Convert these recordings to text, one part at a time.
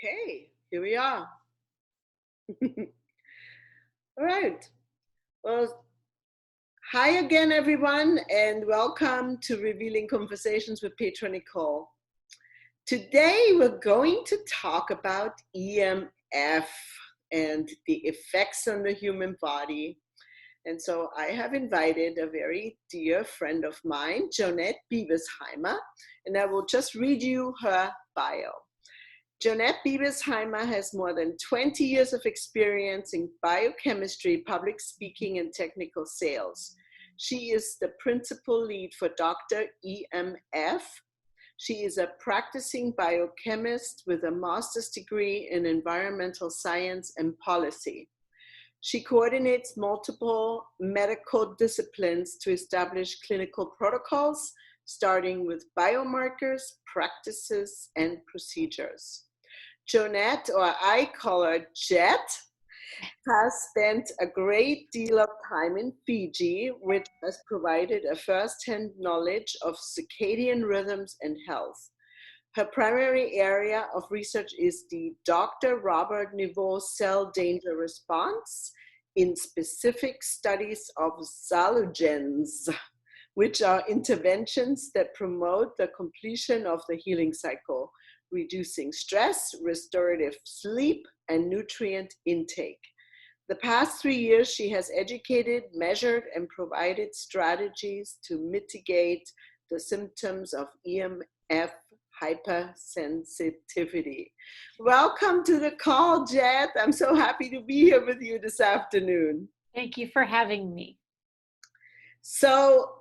Okay, here we are. All right. Well, hi again, everyone, and welcome to Revealing Conversations with Petra Nicole. Today, we're going to talk about EMF and the effects on the human body. And so I have invited a very dear friend of mine, Joanette Biebesheimer, and I will just read you her bio. Joanette Biebesheimer has more than 20 years of experience in biochemistry, public speaking, and technical sales. She is the principal lead for DoctorEMF. She is a practicing biochemist with a master's degree in environmental science and policy. She coordinates multiple medical disciplines to establish clinical protocols, starting with biomarkers, practices, and procedures. Joanette, or I call her Jet, has spent a great deal of time in Fiji, which has provided a first-hand knowledge of circadian rhythms and health. Her primary area of research is the Dr. Robert Niveau cell danger response in specific studies of xalogens, which are interventions that promote the completion of the healing cycle, reducing stress, restorative sleep, and nutrient intake. The past 3 years, she has educated, measured, and provided strategies to mitigate the symptoms of EMF hypersensitivity. Welcome to the call, Jet. I'm so happy to be here with you this afternoon. Thank you for having me. So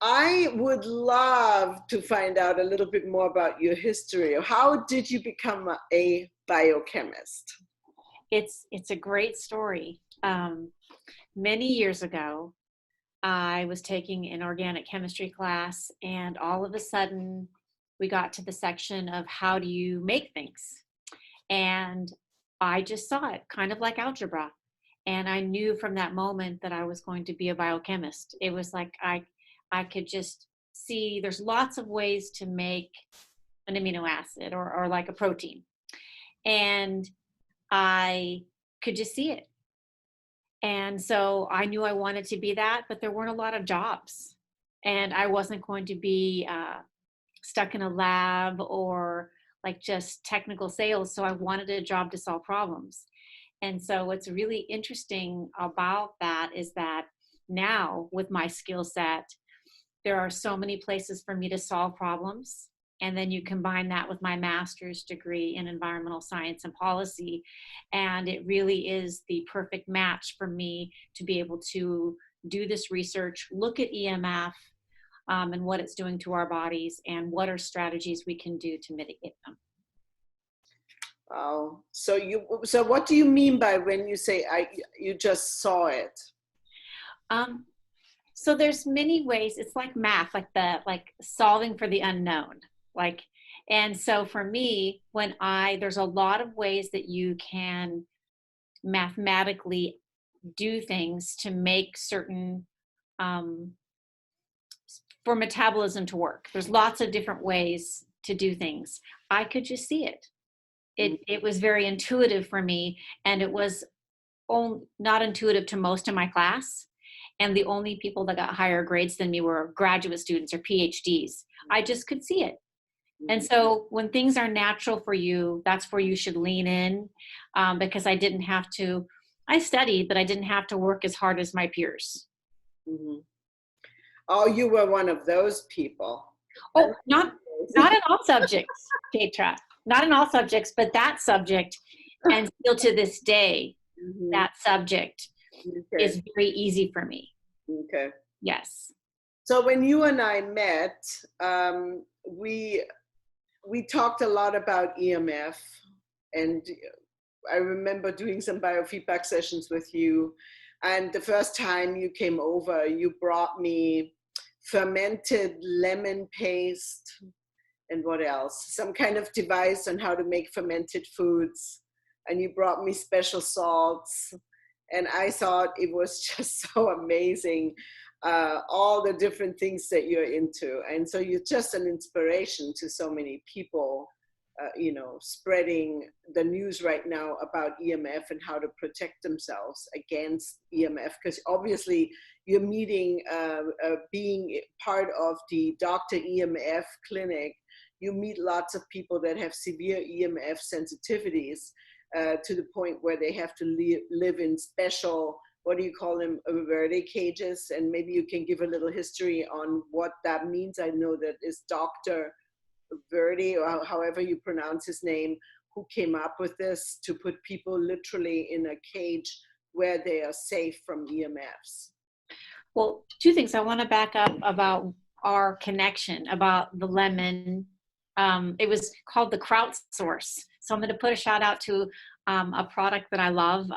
I would love to find out a little bit more about your history. How did you become a biochemist? It's a great story. Many years ago, I was taking an organic chemistry class, and all of a sudden, we got to the section of how do you make things. And I just saw it, kind of like algebra. And I knew from that moment that I was going to be a biochemist. It was like I could just see there's lots of ways to make an amino acid or like a protein. And I could just see it. And so I knew I wanted to be that, but there weren't a lot of jobs. And I wasn't going to be stuck in a lab or like just technical sales. So I wanted a job to solve problems. And so what's really interesting about that is that now with my skill set, there are so many places for me to solve problems. And then you combine that with my master's degree in environmental science and policy. And it really is the perfect match for me to be able to do this research, look at EMF and what it's doing to our bodies and what are strategies we can do to mitigate them. Oh, so what do you mean by when you say you just saw it? So there's many ways. It's like math, like solving for the unknown. And so for me, there's a lot of ways that you can mathematically do things to make certain, for metabolism to work. There's lots of different ways to do things. I could just see it. It was very intuitive for me, and it was not intuitive to most of my class. And the only people that got higher grades than me were graduate students or PhDs. I just could see it. And so when things are natural for you, that's where you should lean in, because I studied, but I didn't have to work as hard as my peers. Mm-hmm. Oh, you were one of those people. Oh, not in all subjects, Petra. Not in all subjects, but that subject, and still to this day, that subject is very easy for me. Okay. Yes. So when you and I met, we talked a lot about EMF, and I remember doing some biofeedback sessions with you. And the first time you came over, you brought me fermented lemon paste and what else? Some kind of device on how to make fermented foods. And you brought me special salts. And I thought it was just so amazing, all the different things that you're into. And so you're just an inspiration to so many people spreading the news right now about EMF and how to protect themselves against EMF, because obviously you're meeting, being part of the DoctorEMF clinic, you meet lots of people that have severe EMF sensitivities to the point where they have to live in special, what do you call them, Verde cages, and maybe you can give a little history on what that means. I know that is Dr. Verde, or however you pronounce his name, who came up with this to put people literally in a cage where they are safe from EMFs. Well, two things. I want to back up about our connection, about the lemon. It was called the Kraut Source. So I'm going to put a shout out to a product that I love.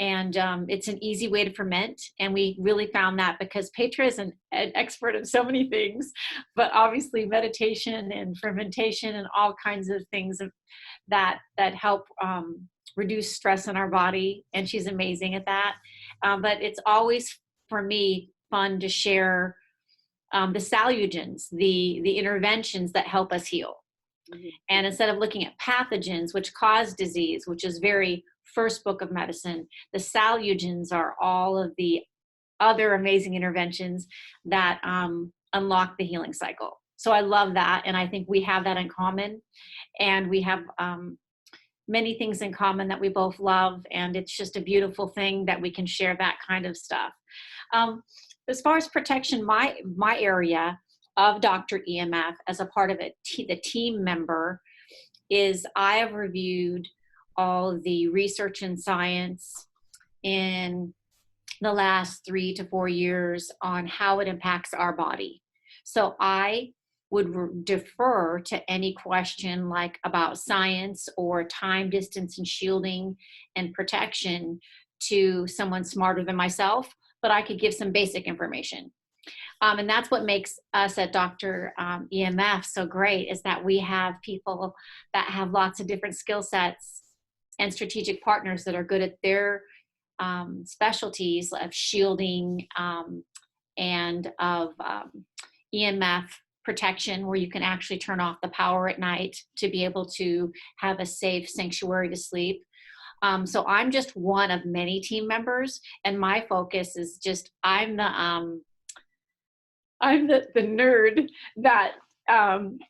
And it's an easy way to ferment. And we really found that because Petra is an expert in so many things, but obviously meditation and fermentation and all kinds of things that help reduce stress in our body. And she's amazing at that. But it's always, for me, fun to share the salugens, the interventions that help us heal. Mm-hmm. And instead of looking at pathogens, which cause disease, which is very first book of medicine, the salugens are all of the other amazing interventions that unlock the healing cycle. So I love that. And I think we have that in common. And we have many things in common that we both love. And it's just a beautiful thing that we can share that kind of stuff. As far as protection, my area of DoctorEMF as a part of it, the team member, is I have reviewed all the research and science in the last 3 to 4 years on how it impacts our body. So I would defer to any question like about science or time, distance, and shielding and protection to someone smarter than myself, but I could give some basic information. And that's what makes us at DoctorEMF so great, is that we have people that have lots of different skill sets and strategic partners that are good at their specialties of shielding and of EMF protection, where you can actually turn off the power at night to be able to have a safe sanctuary to sleep. So I'm just one of many team members, and my focus is just, I'm the nerd that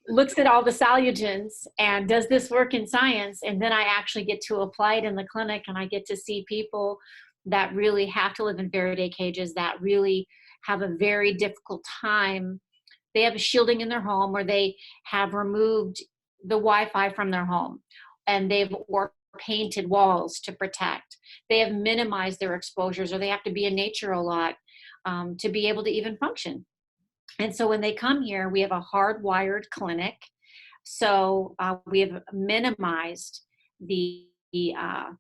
looks at all the salugens and does this work in science, and then I actually get to apply it in the clinic, and I get to see people that really have to live in Faraday cages, that really have a very difficult time. They have a shielding in their home, or they have removed the Wi-Fi from their home, and they've painted walls to protect. They have minimized their exposures, or they have to be in nature a lot to be able to even function. And so when they come here, we have a hardwired clinic. So we have minimized the I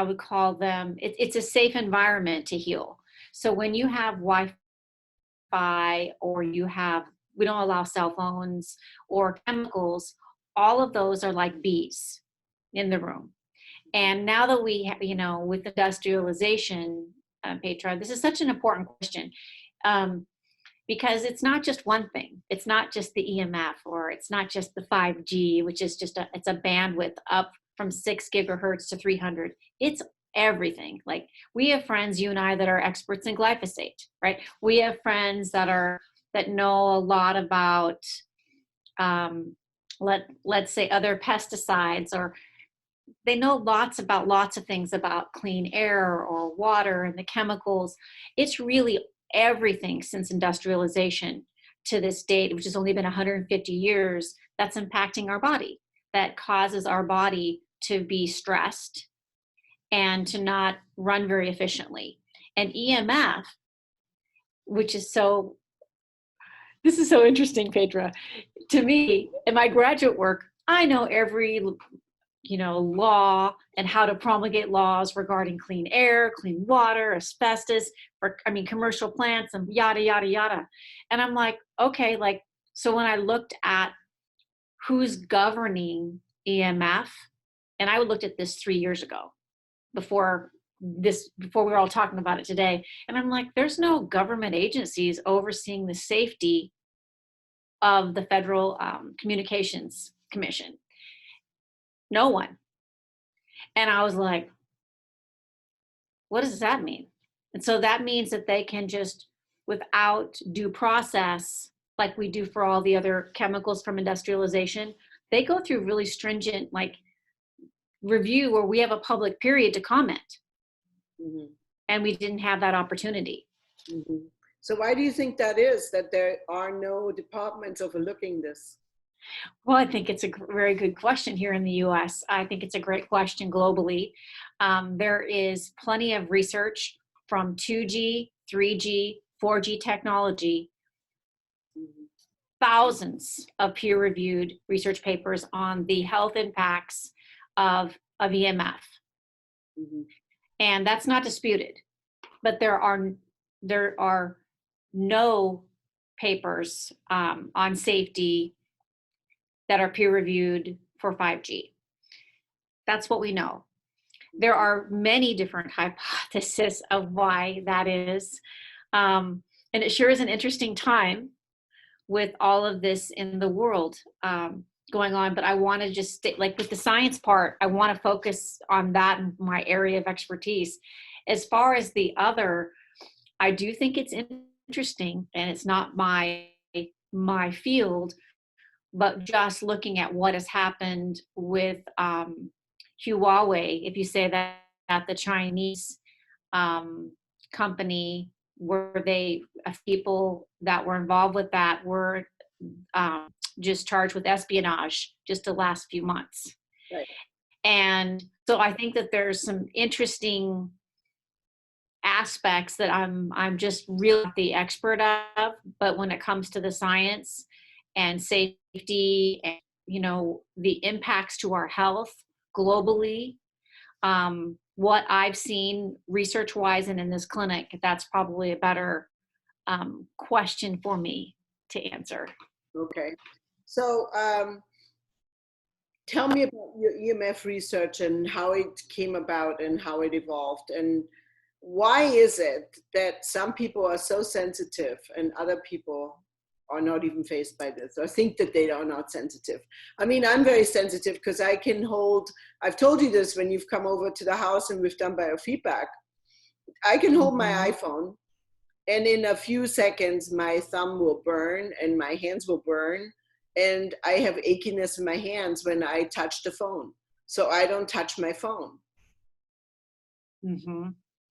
would call them, it's a safe environment to heal. So when you have Wi-Fi, or we don't allow cell phones or chemicals, all of those are like bees in the room. And now that we have, with industrialization, Petra, this is such an important question. Because it's not just one thing. It's not just the EMF, or it's not just the 5G, which is just it's a bandwidth up from 6 gigahertz to 300. It's everything. Like, we have friends, you and I, that are experts in glyphosate, right? We have friends that know a lot about, let's say, other pesticides, or they know lots of things about clean air or water and the chemicals. It's really everything since industrialization to this date, which has only been 150 years, that's impacting our body, that causes our body to be stressed and to not run very efficiently. And EMF, this is so interesting, Petra. To me, in my graduate work, I know every law and how to promulgate laws regarding clean air, clean water, asbestos, commercial plants, and yada, yada, yada. And I'm like, okay, so when I looked at who's governing EMF, and I looked at this 3 years ago, before we were all talking about it today. And I'm like, there's no government agencies overseeing the safety of the Federal Communications Commission. No one. And I was like, what does that mean? And so that means that they can just, without due process, like we do for all the other chemicals from industrialization, they go through really stringent like review where we have a public period to comment. Mm-hmm. And we didn't have that opportunity. Mm-hmm. So why do you think that is, that there are no departments overlooking this? Well, I think it's a very good question here in the US. I think it's a great question globally. There is plenty of research from 2G, 3G, 4G technology, thousands of peer-reviewed research papers on the health impacts of EMF. Mm-hmm. And that's not disputed, but there are no papers on safety that are peer-reviewed for 5G. That's what we know. There are many different hypotheses of why that is. And it sure is an interesting time with all of this in the world going on, but I want to just stay, like with the science part, I want to focus on that in my area of expertise. As far as the other, I do think it's interesting, and it's not my field, but just looking at what has happened with Huawei, if you say that the Chinese company, where people that were involved with that were just charged with espionage just the last few months. Right. And so I think that there's some interesting aspects that I'm just really not the expert of, but when it comes to the science and safety and, you know, the impacts to our health globally, what I've seen research-wise and in this clinic, that's probably a better question for me to answer. Okay. So tell me about your EMF research and how it came about and how it evolved. And why is it that some people are so sensitive and other people are not even faced by this, or think that they are not sensitive? I mean, I'm very sensitive because I can hold, I've told you this when you've come over to the house and we've done biofeedback, I can hold my iPhone and in a few seconds my thumb will burn and my hands will burn, and I have achiness in my hands when I touch the phone. So I don't touch my phone. Mm-hmm.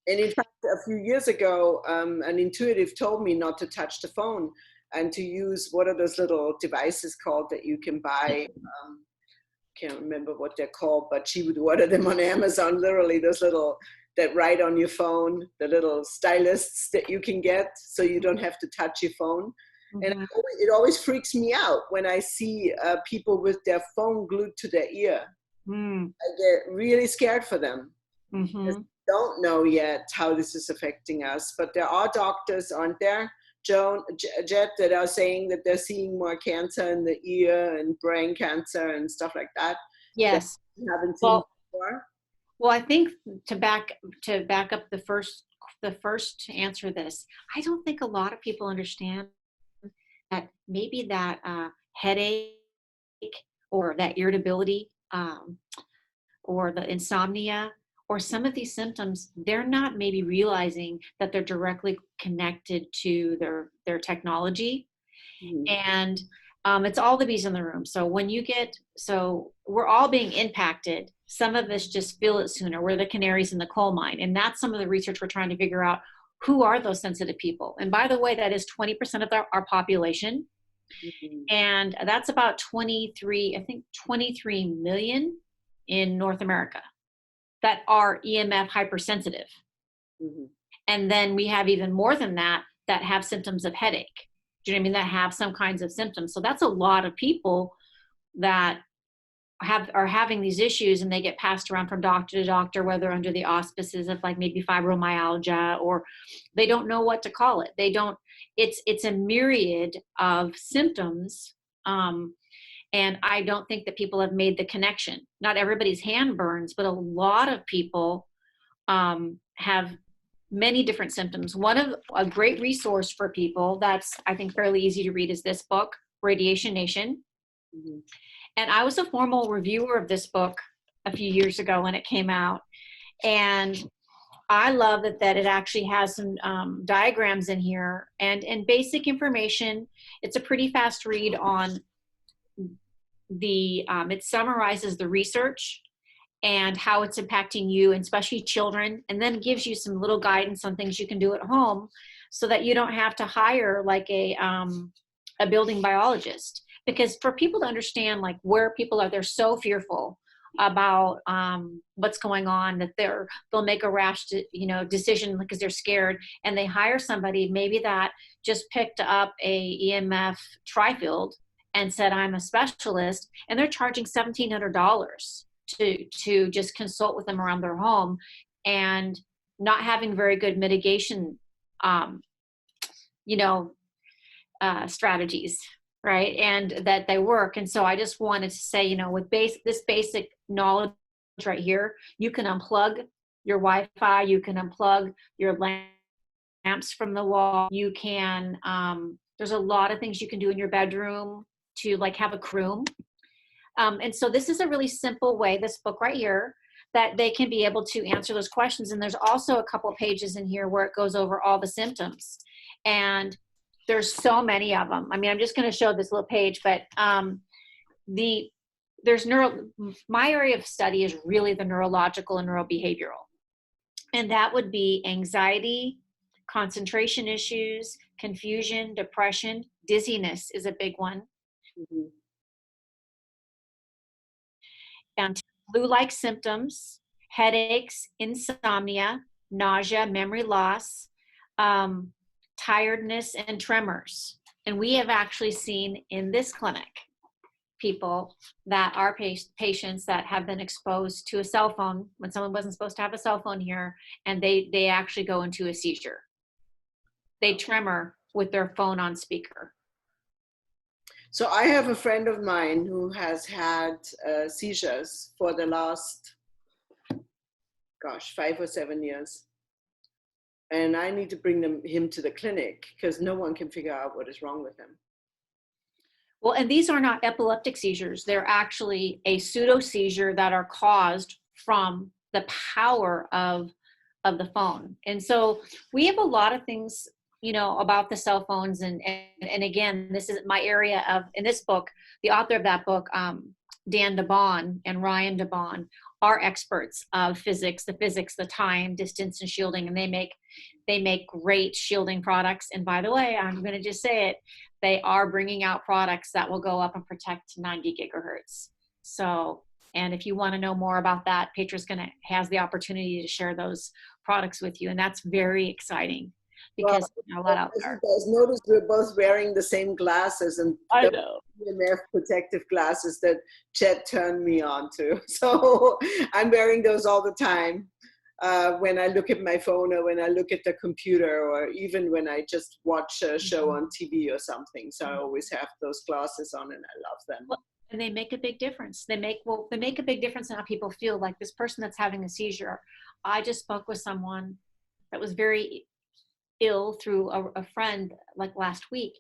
And in fact, a few years ago, an intuitive told me not to touch the phone and to use, what are those little devices called that you can buy? Can't remember what they're called, but she would order them on Amazon, literally those little, that write on your phone, the little stylists that you can get so you don't have to touch your phone. Mm-hmm. And it always freaks me out when I see people with their phone glued to their ear. Mm. I get really scared for them. Mm-hmm. Don't know yet how this is affecting us, but there are doctors, aren't there, Jet, that are saying that they're seeing more cancer in the ear and brain cancer and stuff like that. Yes. That we haven't seen before. Well, I think to back up the first to answer this, I don't think a lot of people understand that maybe that headache or that irritability or the insomnia, or some of these symptoms, they're not maybe realizing that they're directly connected to their technology. Mm-hmm. And it's all the bees in the room. So we're all being impacted. Some of us just feel it sooner. We're the canaries in the coal mine. And that's some of the research we're trying to figure out. Who are those sensitive people? And by the way, that is 20% of our population. Mm-hmm. And that's about 23 million in North America that are EMF hypersensitive. Mm-hmm. And then we have even more than that have symptoms of headache. Do you know what I mean? That have some kinds of symptoms. So that's a lot of people that are having these issues, and they get passed around from doctor to doctor, whether under the auspices of like maybe fibromyalgia, or they don't know what to call it. It's a myriad of symptoms. And I don't think that people have made the connection. Not everybody's hand burns, but a lot of people have many different symptoms. A great resource for people that's, I think, fairly easy to read is this book, Radiation Nation. Mhm. And I was a formal reviewer of this book a few years ago when it came out. And I love that it actually has some diagrams in here and basic information. It's a pretty fast read on it summarizes the research and how it's impacting you, and especially children, and then gives you some little guidance on things you can do at home so that you don't have to hire like a building biologist. Because for people to understand like where people are, they're so fearful about what's going on that they'll make a rash decision because they're scared, and they hire somebody maybe that just picked up a EMF trifield and said I'm a specialist, and they're charging $1,700 to just consult with them around their home, and not having very good mitigation strategies, right? And that they work. And so I just wanted to say, with this basic knowledge right here, you can unplug your Wi-Fi, you can unplug your lamps from the wall, you can there's a lot of things you can do in your bedroom to like have a room. And so this is a really simple way, this book right here, that they can be able to answer those questions. And there's also a couple of pages in here where it goes over all the symptoms. And there's so many of them. I mean, I'm just going to show this little page, but my area of study is really the neurological and neurobehavioral. And that would be anxiety, concentration issues, confusion, depression, dizziness is a big one. Mhm. And flu-like symptoms, headaches, insomnia, nausea, memory loss, tiredness, and tremors. And we have actually seen in this clinic people that are patients that have been exposed to a cell phone when someone wasn't supposed to have a cell phone here, and they actually go into a seizure. They tremor with their phone on speaker. So I have a friend of mine who has had seizures for the last, 5 or 7 years. And I need to bring him to the clinic because no one can figure out what is wrong with him. Well, and these are not epileptic seizures. They're actually a pseudo seizure that are caused from the power of the phone. And so we have a lot of things, about the cell phones. And again, this is my area of, in this book, the author of that book, Dan DeBon and Ryan DeBon, are experts of physics, the time, distance, and shielding. And they make great shielding products. And by the way, I'm going to just say it, they are bringing out products that will go up and protect 90 gigahertz. So, and if you want to know more about that, Petra's has the opportunity to share those products with you. And that's very exciting because a lot out there. As you guys notice, we're both wearing the same glasses, and I know. EMF protective glasses that Chet turned me on to. So I'm wearing those all the time. When I look at my phone, or when I look at the computer, or even when I just watch a show on TV or something. So I always have those glasses on, and I love them. Well, and they make a big difference. They make a big difference in how people feel. Like this person that's having a seizure. I just spoke with someone that was very ill through a friend like last week.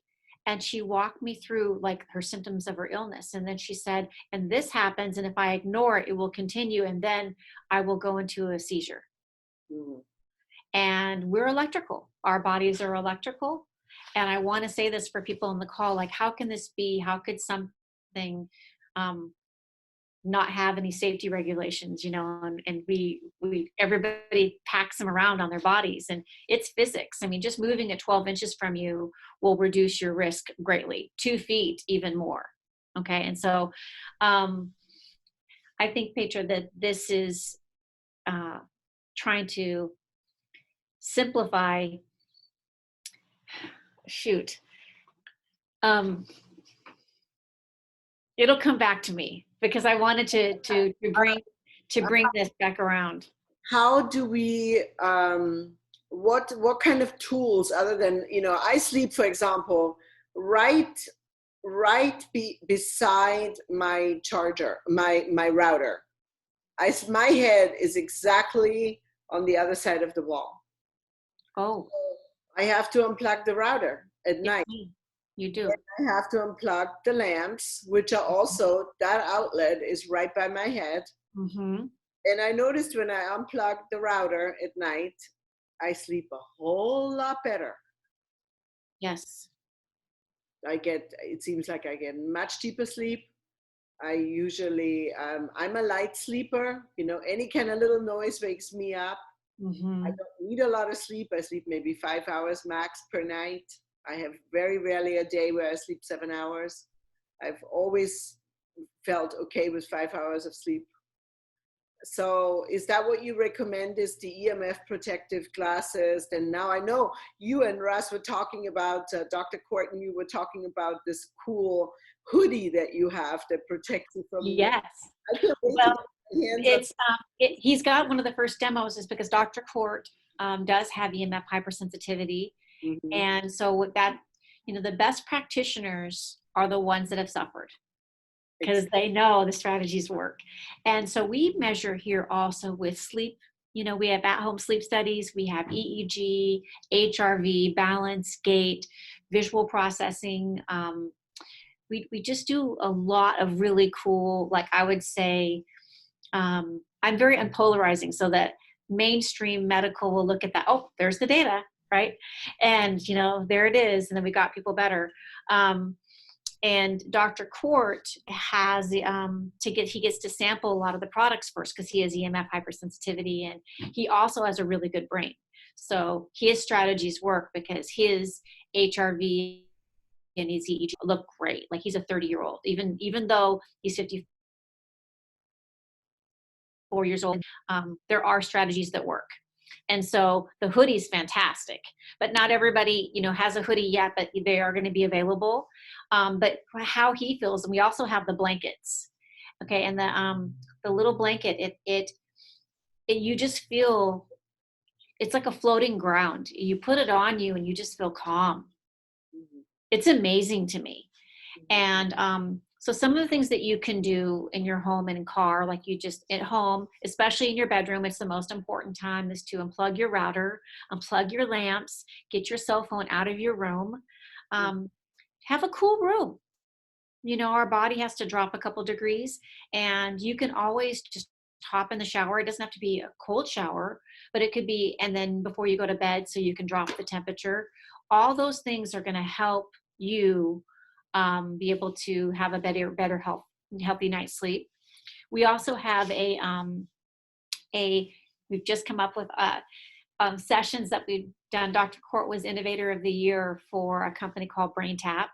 And she walked me through like her symptoms of her illness. And then she said, and this happens, and if I ignore it, it will continue. And then I will go into a seizure. Mm. And we're electrical. Our bodies are electrical. And I want to say this for people on the call, like, how can this be? How could something not have any safety regulations, and we everybody packs them around on their bodies, and it's physics. I mean, just moving at 12 inches from you will reduce your risk greatly, 2 feet even more. Okay. And so I think, Petra, that this is trying to simplify, it'll come back to me because I wanted to bring this back around. How do we, what kind of tools other than, I sleep, for example, right beside my charger, my router. My head is exactly on the other side of the wall. Oh. I have to unplug the router at night. You do. I have to unplug the lamps, which are also, that outlet is right by my head. Mm-hmm. And I noticed when I unplug the router at night, I sleep a whole lot better. Yes. It seems like I get much deeper sleep. I usually, I'm a light sleeper. Any kind of little noise wakes me up. I Mm-hmm. don't need a lot of sleep. I sleep maybe 5 hours max per night. I have very rarely a day where I sleep 7 hours. I've always felt okay with 5 hours of sleep. So is that what you recommend, is the EMF protective glasses? And now I know you and Russ were talking about, Dr. Courtney, you were talking about this cool hoodie that you have that protects you from, Yes. I can't wait to Well, get my hands on. it's he's got one of the first demos is because Dr. Court does have EMF hypersensitivity. Mhm. And so with that, the best practitioners are the ones that have suffered because they know the strategies work. And so we measure here also with sleep. We have at-home sleep studies. We have EEG, HRV, balance, gait, visual processing. We just do a lot of really cool, like I would say, I'm very unpolarizing, so that mainstream medical will look at that. Oh, there's the data, right? And there it is. And then we got people better. And Dr. Court has the he gets to sample a lot of the products first because he has EMF hypersensitivity, and he also has a really good brain. So his strategies work because his HRV and his EEG look great. Like he's a 30-year-old, even though he's 54 years old. There are strategies that work. And so the hoodie's fantastic, but not everybody, has a hoodie yet, but they are going to be available. But how he feels, and we also have the blankets. Okay. And the little blanket, it you just feel, it's like a floating ground. You put it on you and you just feel calm. Mhm. It's amazing to me. And so some of the things that you can do in your home and car, like you just at home, especially in your bedroom, it's the most important time, is to unplug your router, unplug your lamps, get your cell phone out of your room, have a cool room. Our body has to drop a couple degrees, and you can always just hop in the shower. It doesn't have to be a cold shower, but it could be, and then before you go to bed, so you can drop the temperature. All those things are going to help you be able to have a better healthy night's sleep. We also have we've just come up with sessions that we've done. Dr. Court was Innovator of the Year for a company called Brain Tap,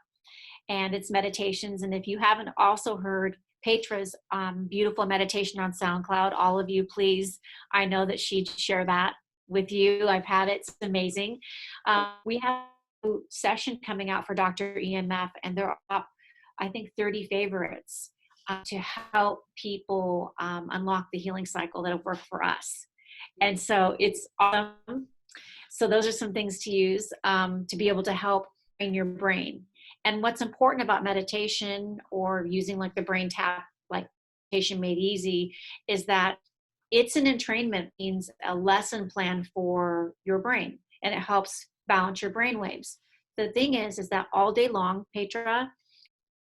and it's meditations. And if you haven't also heard Petra's beautiful meditation on SoundCloud, all of you, please, I know that she'd share that with you. I've had it. It's amazing. We have a session coming out for DoctorEMF, and there are, I think, 30 favorites to help people unlock the healing cycle that have worked for us. And so it's awesome. So those are some things to use to be able to help in your brain. And what's important about meditation, or using like the Brain Tap, like Meditation Made Easy, is that it's an entrainment, means a lesson plan for your brain, and it helps balance your brain waves. The thing is that all day long, Petra,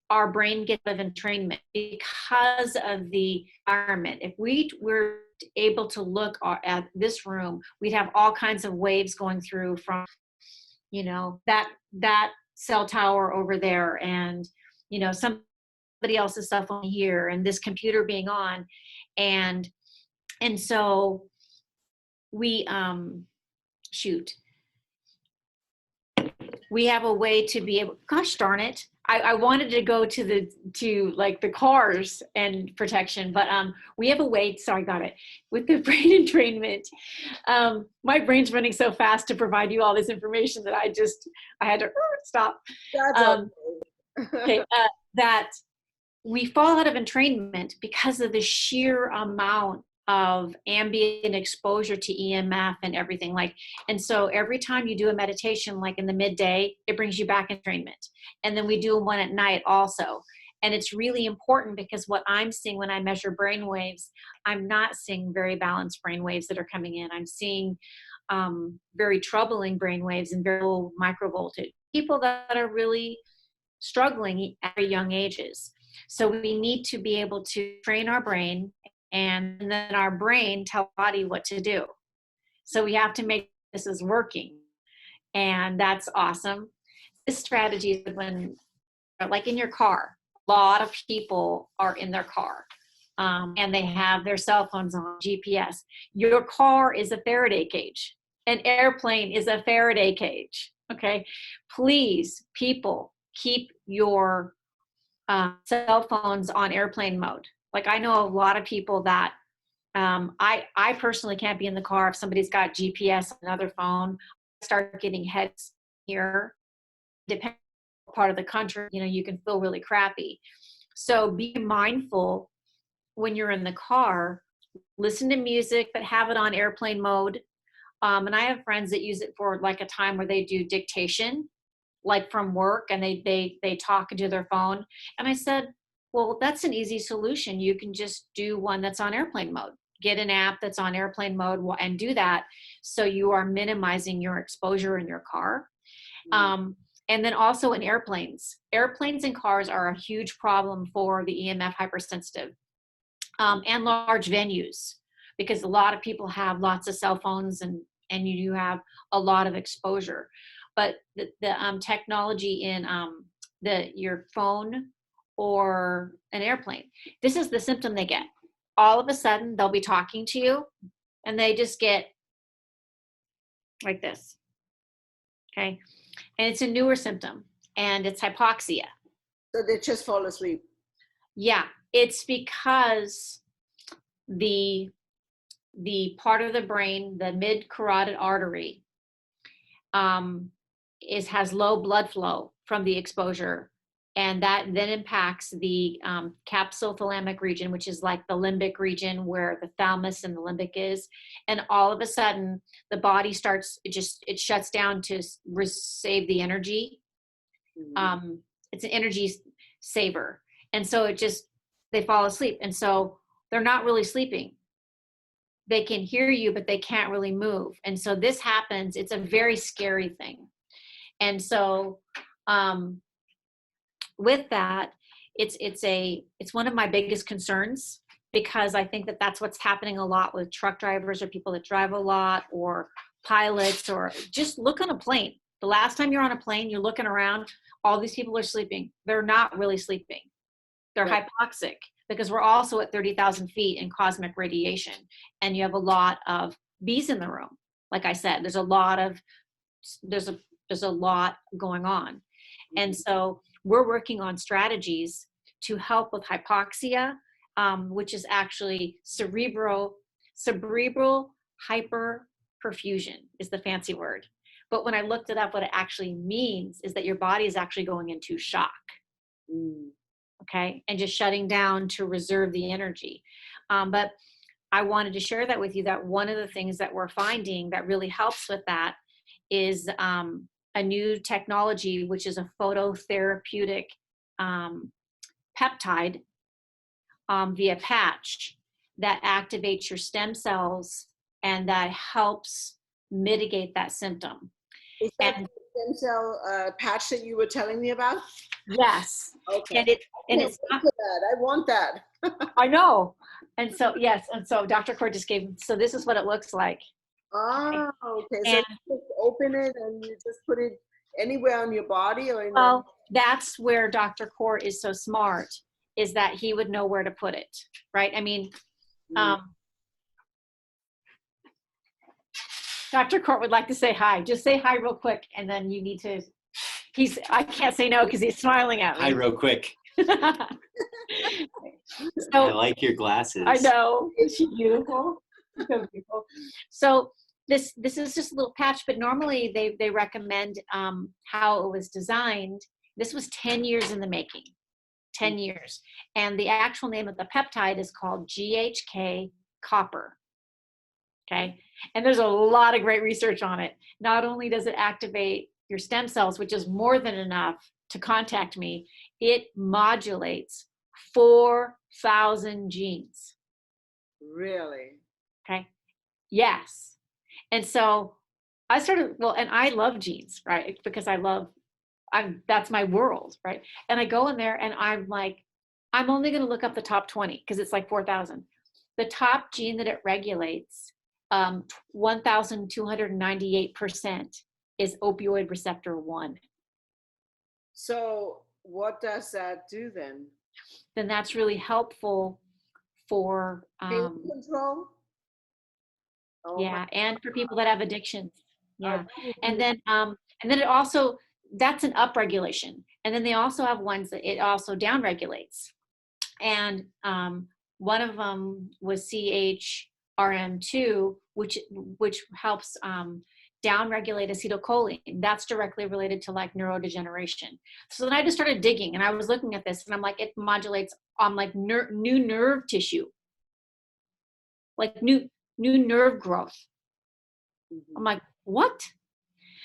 our brain gets out of entrainment because of the environment. If we were able to look at this room, we'd have all kinds of waves going through from, that cell tower over there, and somebody else's cell phone here, and this computer being on, and so we we have a way to be able, gosh darn it, I wanted to go to the cars and protection, but we have a way, sorry, got it, with the brain entrainment. My brain's running so fast to provide you all this information that I had to stop. That's Okay, that we fall out of entrainment because of the sheer amount of ambient exposure to EMF and everything. And so every time you do a meditation, like in the midday, it brings you back in entrainment. And then we do one at night also. And it's really important because what I'm seeing when I measure brain waves, I'm not seeing very balanced brain waves that are coming in. I'm seeing very troubling brain waves and very low microvoltage. People that are really struggling at very young ages. So we need to be able to train our brain, and then our brain tell body what to do. So we have to make this is working. And that's awesome. This strategy is when, like in your car, a lot of people are in their car and they have their cell phones on GPS. Your car is a Faraday cage. An airplane is a Faraday cage. Okay. Please, people, keep your cell phones on airplane mode. Like I know a lot of people that I personally can't be in the car if somebody's got GPS on another phone. I start getting heads here. Depending on what part of the country, you can feel really crappy. So be mindful when you're in the car. Listen to music, but have it on airplane mode. And I have friends that use it for like a time where they do dictation, like from work, and they talk into their phone. And I said, well, that's an easy solution. You can just do one that's on airplane mode. Get an app that's on airplane mode and do that. So you are minimizing your exposure in your car. And then also in airplanes and cars are a huge problem for the EMF hypersensitive and large venues, because a lot of people have lots of cell phones and you have a lot of exposure. But the technology in your phone or an airplane, this is the symptom they get. All of a sudden, they'll be talking to you, and they just get like this, okay? And it's a newer symptom, and it's hypoxia. So they just fall asleep. Yeah, it's because the part of the brain, the mid-carotid artery, has low blood flow from the exposure, and that then impacts the capsothalamic region, which is like the limbic region where the thalamus and the limbic is. And all of a sudden, the body starts, it shuts down to save the energy. It's an energy saver. And so they fall asleep. And so they're not really sleeping. They can hear you, but they can't really move. And so this happens. It's a very scary thing. And so, with that, it's one of my biggest concerns, because I think that that's what's happening a lot with truck drivers or people that drive a lot, or pilots, or just look on a plane. The last time you're on a plane, you're looking around, all these people are sleeping. They're not really sleeping. They're hypoxic, because we're also at 30,000 feet in cosmic radiation, and you have a lot of bees in the room. Like I said, there's a lot going on. And so we're working on strategies to help with hypoxia, which is actually cerebral hyperperfusion is the fancy word. But when I looked it up, what it actually means is that your body is actually going into shock. Okay, and just shutting down to reserve the energy. But I wanted to share that with you, that one of the things that we're finding that really helps with that is a new technology, which is a phototherapeutic peptide via patch that activates your stem cells, and that helps mitigate that symptom. Is that the stem cell patch that you were telling me about? Yes. Okay. And it's not that. I want that. I know. And so, yes. And so Dr. Cord just so this is what it looks like. Oh, okay. So you just open it and you just put it anywhere on your body, or in that's where Dr. Cord is so smart, is that he would know where to put it, right? I mean, Dr. Cord would like to say hi. Just say hi real quick, and then you need to, I can't say no because he's smiling at me. Hi real quick. So, I like your glasses. I know. Is she beautiful? So beautiful. So this is just a little patch, but normally they recommend how it was designed. This was 10 years in the making, 10 years. And the actual name of the peptide is called GHK copper. Okay. And there's a lot of great research on it. Not only does it activate your stem cells, which is more than enough to contact me, it modulates 4,000 genes. Really? Okay. Yes. And so I started, and I love genes, right? Because I love that's my world, right? And I go in there and I'm like, I'm only going to look up the top 20 because it's like 4,000. The top gene that it regulates, 1,298% is opioid receptor 1. So what does that do then? Then that's really helpful for Pain control? Oh yeah, and for people that have addictions. Yeah. my. And then it also, that's an upregulation. And then they also have ones that it also downregulates. And one of them was CHRM2, which helps downregulate acetylcholine. That's directly related to like neurodegeneration. So then I just started digging, and I was looking at this, and I'm like, it modulates on like new nerve tissue, like new nerve growth. I'm like, what?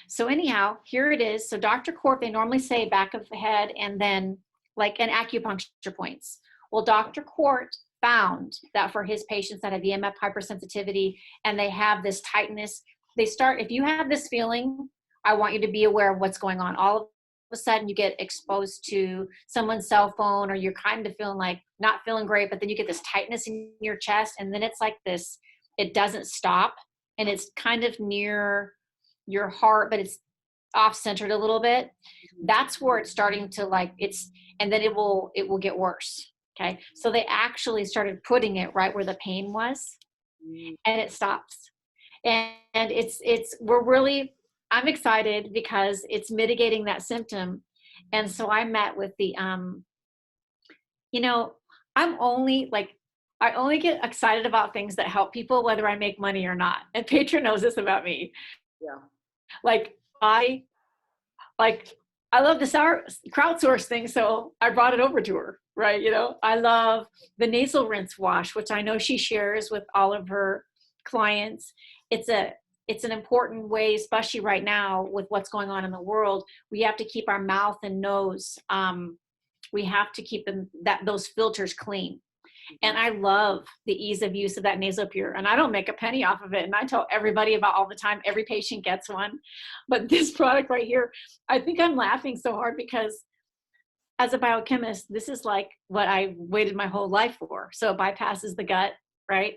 So anyhow, here it is. So Dr. Court, they normally say back of the head and then like an acupuncture points. Well, Dr. Court found that for his patients that have EMF hypersensitivity and they have this tightness, if you have this feeling, I want you to be aware of what's going on. All of a sudden you get exposed to someone's cell phone, or you're kind of feeling like not feeling great, but then you get this tightness in your chest, and then it's like this, it doesn't stop, and it's kind of near your heart, but it's off-centered a little bit. That's where it's starting to like, and then it will get worse. Okay. So they actually started putting it right where the pain was, and it stops. And I'm excited because it's mitigating that symptom. And so I met with the, I only get excited about things that help people, whether I make money or not. And Petra knows this about me. Yeah. I love the crowdsource thing, so I brought it over to her, right? I love the nasal rinse wash, which I know she shares with all of her clients. It's an important way, especially right now with what's going on in the world. We have to keep our mouth and nose. We have to keep those filters clean. And I love the ease of use of that NasoPure, and I don't make a penny off of it. And I tell everybody about all the time, every patient gets one. But this product right here, I think I'm laughing so hard because as a biochemist, this is like what I waited my whole life for. So it bypasses the gut, right?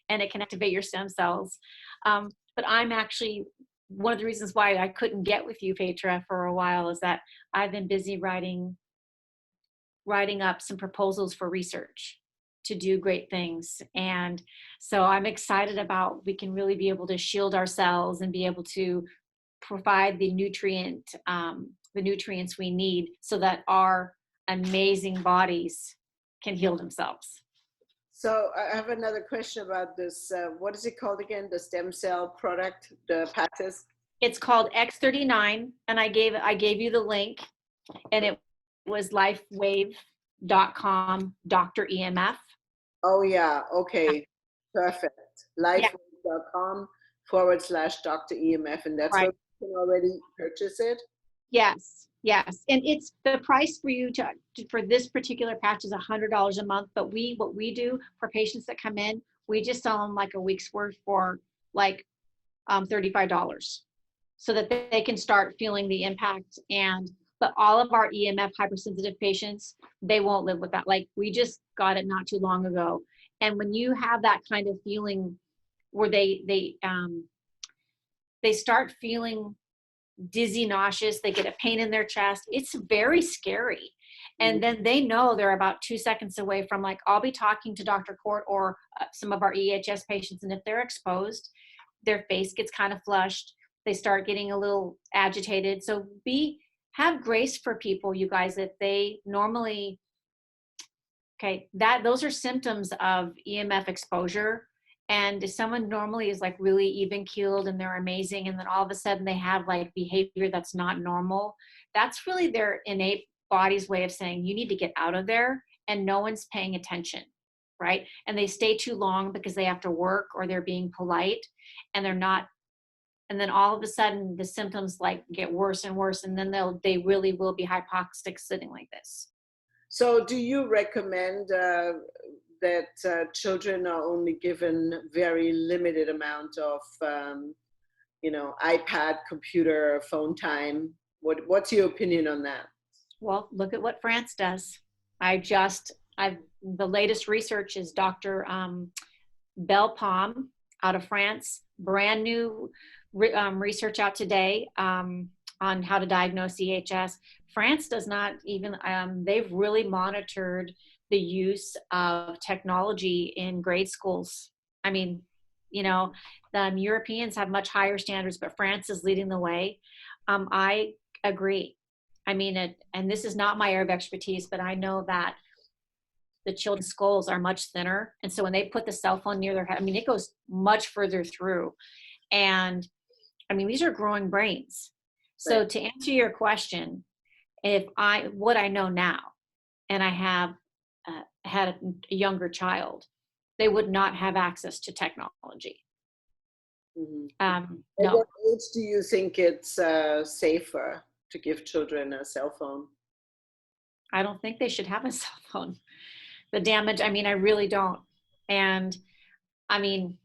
And it can activate your stem cells. But I'm actually, one of the reasons why I couldn't get with you, Petra, for a while is that I've been busy writing up some proposals for research to do great things. And so I'm excited about, we can really be able to shield our cells and be able to provide the nutrients we need so that our amazing bodies can heal themselves. So I have another question about this. What is it called again? The stem cell product, the patches? It's called X39, and I gave you the link, and it was lifewave.com, DoctorEMF. Oh yeah, okay, perfect. Lifewave.com/DoctorEMF, and that's Right. where you can already purchase it? Yes, and it's the price for you for this particular patch is $100 a month. But what we do for patients that come in, we just sell them like a week's worth for like $35, so that they can start feeling the impact. But all of our EMF hypersensitive patients, they won't live with that. Like, we just got it not too long ago. And when you have that kind of feeling where they start feeling dizzy, nauseous, they get a pain in their chest, it's very scary. And then they know they're about 2 seconds away from, like, I'll be talking to Dr. Court or some of our EHS patients, and if they're exposed, their face gets kind of flushed. They start getting a little agitated. So have grace for people, you guys, that they normally, those are symptoms of EMF exposure. And if someone normally is like really even keeled and they're amazing, and then all of a sudden they have like behavior that's not normal, that's really their innate body's way of saying, you need to get out of there, and no one's paying attention, right? And they stay too long because they have to work or they're being polite, and they're not. And then all of a sudden the symptoms like get worse and worse, and then they really will be hypoxic sitting like this. So do you recommend that children are only given very limited amount of, iPad, computer, phone time? What's your opinion on that? Well, look at what France does. The latest research is Dr. Belpom out of France, brand new research out today on how to diagnose EHS. France does not even, they've really monitored the use of technology in grade schools. I mean, you know, the Europeans have much higher standards, but France is leading the way. I agree. I mean, and this is not my area of expertise, but I know that the children's skulls are much thinner. And so when they put the cell phone near their head, I mean, it goes much further through. And I mean, these are growing brains. So Right. to answer your question, what I know now, and I have had a younger child, they would not have access to technology. Mm-hmm. At No. what age do you think it's safer to give children a cell phone? I don't think they should have a cell phone. The damage, I mean, I really don't. And I mean,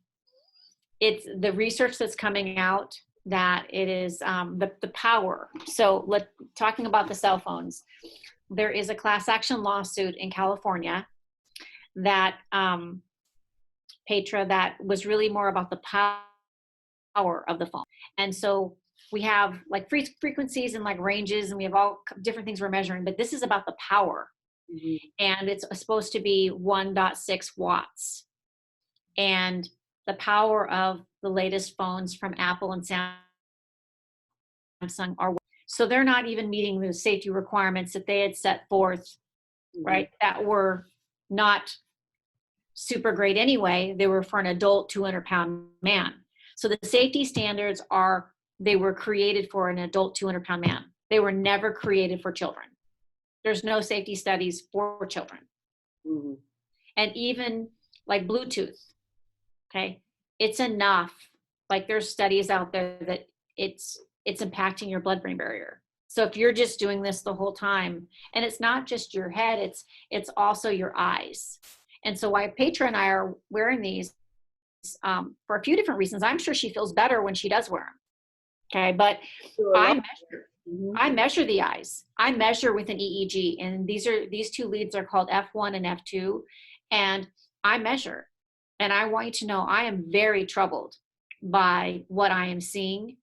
it's the research that's coming out that it is the power. So talking about the cell phones, there is a class action lawsuit in California that Petra, that was really more about the power of the phone. And so we have like frequencies and like ranges, and we have all different things we're measuring, but this is about the power. Mm-hmm. And it's supposed to be 1.6 watts. And the power of the latest phones from Apple and Samsung are, so they're not even meeting the safety requirements that they had set forth, mm-hmm. right? That were not super great anyway. They were for an adult 200-pound man. So the safety standards they were created for an adult 200-pound man. They were never created for children. There's no safety studies for children. Mm-hmm. And even like Bluetooth, okay, it's enough. Like there's studies out there that it's impacting your blood-brain barrier. So if you're just doing this the whole time, and it's not just your head, it's also your eyes. And so why Petra and I are wearing these for a few different reasons. I'm sure she feels better when she does wear them. Okay, but I measure the eyes. I measure with an EEG, and these two leads are called F1 and F2, and I measure. And I want you to know I am very troubled by what I am seeing.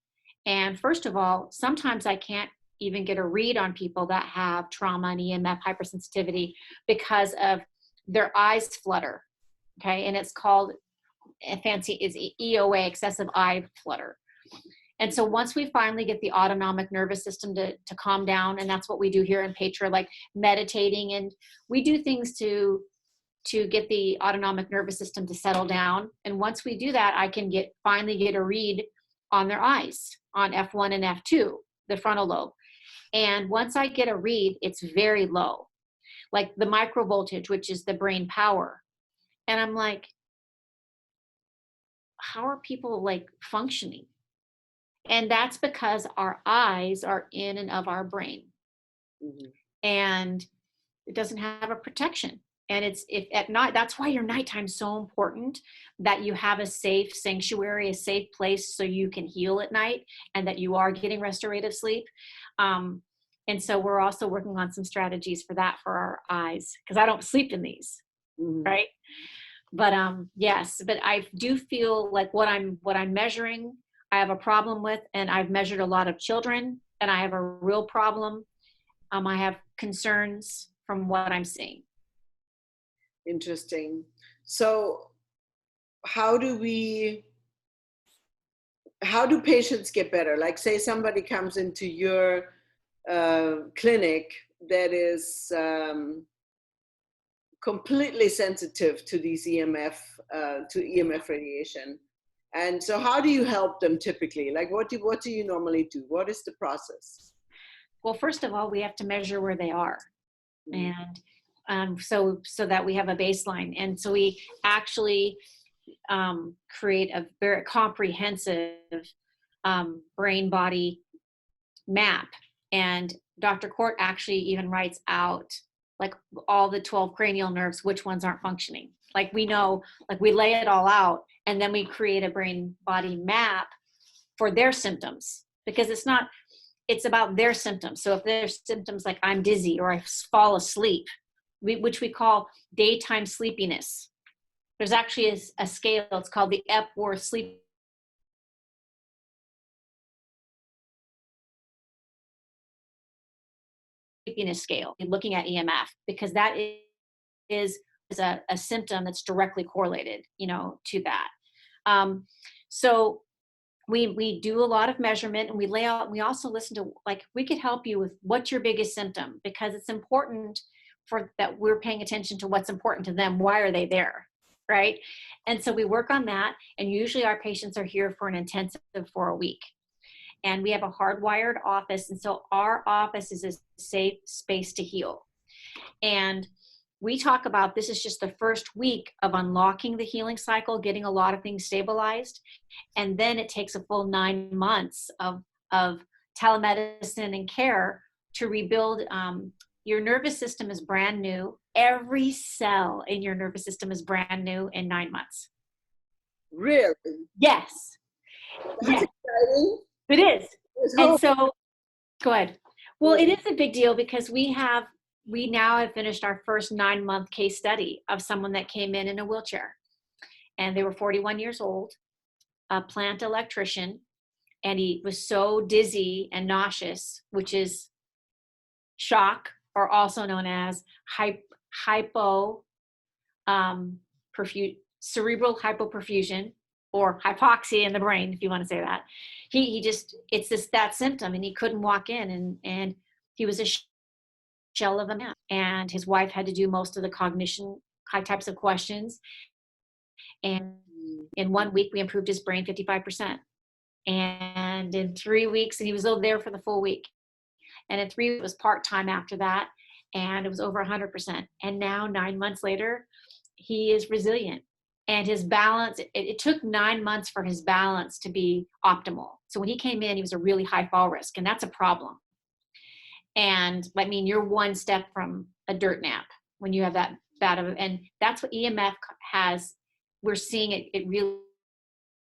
And first of all, sometimes I can't even get a read on people that have trauma and EMF hypersensitivity because of their eyes flutter. Okay, and it's called is EOA, excessive eye flutter. And so once we finally get the autonomic nervous system to calm down, and that's what we do here in Petra, like meditating, and we do things to get the autonomic nervous system to settle down. And once we do that, I can finally get a read on their eyes, on F1 and F2, the frontal lobe. And once I get a read, it's very low, like the microvoltage, which is the brain power. And I'm like, how are people like functioning? And that's because our eyes are in and of our brain. Mm-hmm. And it doesn't have a protection. And if at night, that's why your nighttime is so important, that you have a safe sanctuary, a safe place so you can heal at night, and that you are getting restorative sleep. And so we're also working on some strategies for that for our eyes, because I don't sleep in these, mm-hmm. right? But yes, but I do feel like what I'm measuring, I have a problem with, and I've measured a lot of children, and I have a real problem. I have concerns from what I'm seeing. Interesting. So how do patients get better? Like say somebody comes into your clinic that is completely sensitive to these EMF radiation. And so how do you help them typically? Like what do you normally do? What is the process? Well, first of all, we have to measure where they are. Mm-hmm. And so that we have a baseline. And so we actually create a very comprehensive brain body map. And Dr. Court actually even writes out like all the 12 cranial nerves, which ones aren't functioning. Like we know, like we lay it all out, and then we create a brain body map for their symptoms, because it's not, it's about their symptoms. So if there's symptoms like I'm dizzy or I fall asleep, which we call daytime sleepiness, there's actually a scale. It's called the Epworth Sleepiness scale. Looking at EMF, because that is a symptom that's directly correlated, to that. So we do a lot of measurement, and we lay out, and we also listen to, like, we could help you with what's your biggest symptom, because it's important for that we're paying attention to what's important to them. Why are they there? Right. And so we work on that. And usually our patients are here for an intensive for a week. And we have a hardwired office. And so our office is a safe space to heal. And we talk about, this is just the first week of unlocking the healing cycle, getting a lot of things stabilized. And then it takes a full 9 months of telemedicine and care to rebuild. Your nervous system is brand new. Every cell in your nervous system is brand new in 9 months. Really? Yes. That's exciting. It is. And so, go ahead. Well, it is a big deal because we now have finished our first 9-month case study of someone that came in a wheelchair. And they were 41 years old, a plant electrician, and he was so dizzy and nauseous, which is shock, or also known as cerebral hypoperfusion, or hypoxia in the brain, if you want to say that. It's that symptom, and he couldn't walk in, and he was a shell of a man, and his wife had to do most of the cognition types of questions. And in 1 week, we improved his brain 55%. And in 3 weeks, and he was over there for the full week. And in 3 weeks, it was part-time after that, and it was over 100%. And now 9 months later, he is resilient. And his balance, it took 9 months for his balance to be optimal. So when he came in, he was a really high fall risk, and that's a problem. And I mean, you're one step from a dirt nap when you have that bad of, and that's what EMF has. We're seeing it really,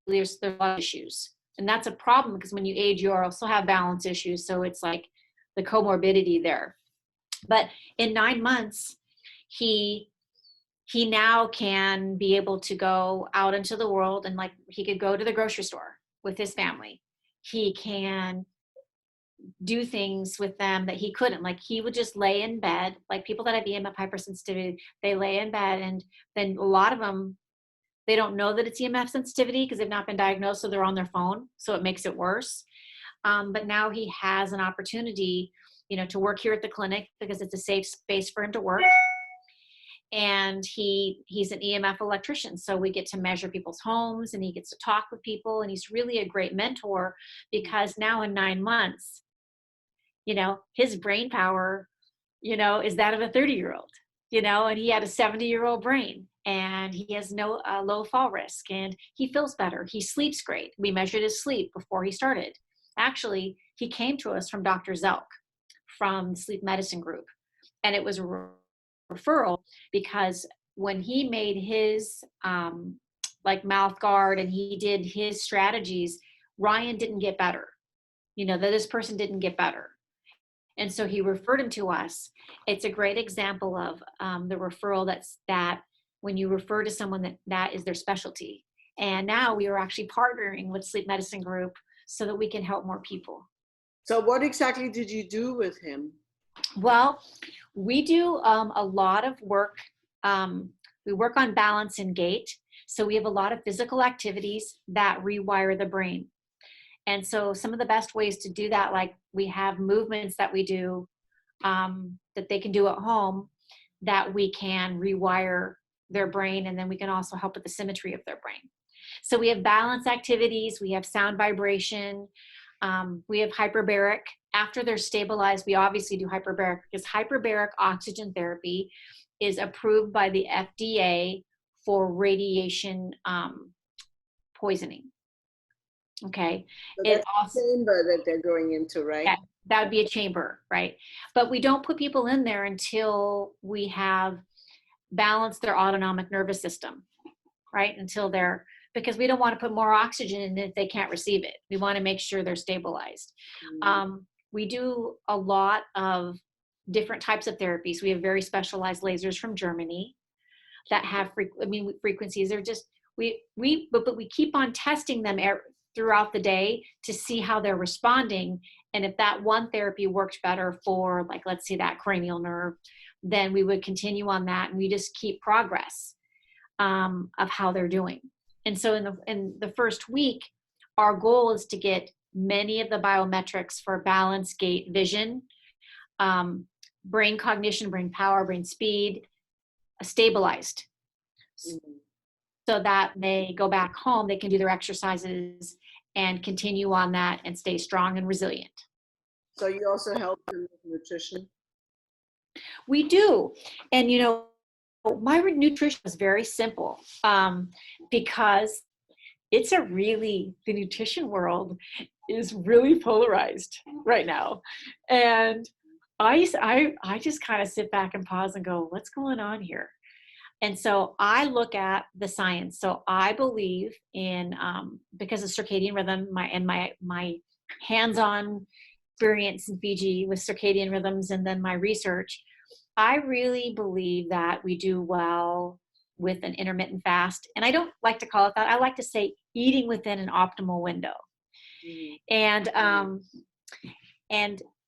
there's a lot of issues. And that's a problem, because when you age, you also have balance issues. So it's like the comorbidity there. But in 9 months, he now can be able to go out into the world, and like he could go to the grocery store with his family. He can do things with them that he couldn't. Like, he would just lay in bed, like people that have EMF hypersensitivity, they lay in bed, and then a lot of them, they don't know that it's EMF sensitivity because they've not been diagnosed, so they're on their phone, so it makes it worse. But now he has an opportunity, to work here at the clinic, because it's a safe space for him to work. And he's an EMF electrician, so we get to measure people's homes, and he gets to talk with people, and he's really a great mentor, because now in 9 months, his brain power, is that of a 30-year-old, and he had a 70-year-old brain, and he has no low fall risk, and he feels better. He sleeps great. We measured his sleep before he started. Actually, he came to us from Dr. Zelk from the sleep medicine group, and it was a referral, because when he made his mouth guard, and he did his strategies, Ryan didn't get better, that this person didn't get better. And so he referred him to us. It's a great example of the referral that when you refer to someone that is their specialty. And now we are actually partnering with Sleep Medicine Group so that we can help more people. So what exactly did you do with him? Well, we do a lot of work. We work on balance and gait. So we have a lot of physical activities that rewire the brain. And so some of the best ways to do that, like we have movements that we do that they can do at home, that we can rewire their brain, and then we can also help with the symmetry of their brain. So we have balance activities, we have sound vibration, we have hyperbaric. After they're stabilized, we obviously do hyperbaric, because hyperbaric oxygen therapy is approved by the FDA for radiation poisoning. Okay. So that's the chamber that they're going into, right? Yeah, that would be a chamber, right? But we don't put people in there until we have balanced their autonomic nervous system, right? Because we don't want to put more oxygen in if they can't receive it. We want to make sure they're stabilized. we do a lot of different types of therapies. We have very specialized lasers from Germany that have frequencies. They're just but we keep on testing them throughout the day to see how they're responding. And if that one therapy worked better for, like, let's say that cranial nerve, then we would continue on that, and we just keep progress of how they're doing. And so in the first week, our goal is to get many of the biometrics for balance, gait, vision, brain cognition, brain power, brain speed, stabilized. So that they go back home, they can do their exercises and continue on that and stay strong and resilient. So you also help them with nutrition? We do. And, my nutrition is very simple because the nutrition world is really polarized right now. And I just kind of sit back and pause and go, what's going on here? And so I look at the science. So I believe in, because of circadian rhythm, my hands-on experience in Fiji with circadian rhythms, and then my research, I really believe that we do well with an intermittent fast. And I don't like to call it that. I like to say eating within an optimal window. And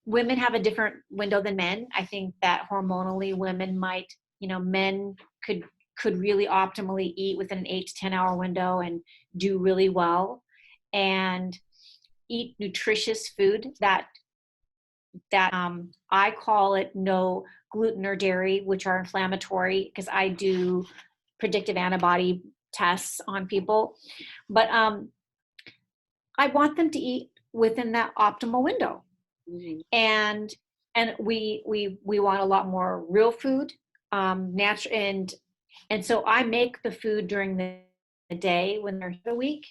women have a different window than men. I think that hormonally women might, men could really optimally eat within an 8 to 10 hour window and do really well and eat nutritious food that I call it no gluten or dairy, which are inflammatory, because I do predictive antibody tests on people. But I want them to eat within that optimal window. And we want a lot more real food, natural, and so I make the food during the day when they're the week.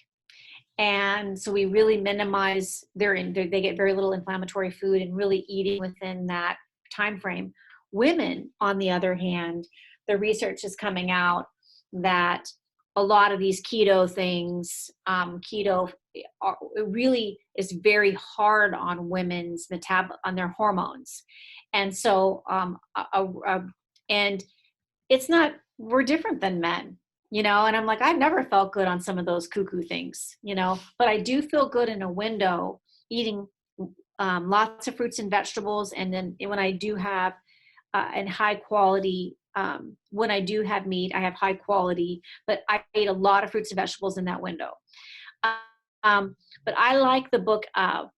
And so we really minimize they get very little inflammatory food and really eating within that time frame. Women, on the other hand, the research is coming out that a lot of these keto things, it really is very hard on women's on their hormones. And so, and it's not, we're different than men, and I'm like, I've never felt good on some of those cuckoo things, but I do feel good in a window eating lots of fruits and vegetables. And then when I do have and high quality, when I do have meat, I have high quality, but I ate a lot of fruits and vegetables in that window. But I like the book,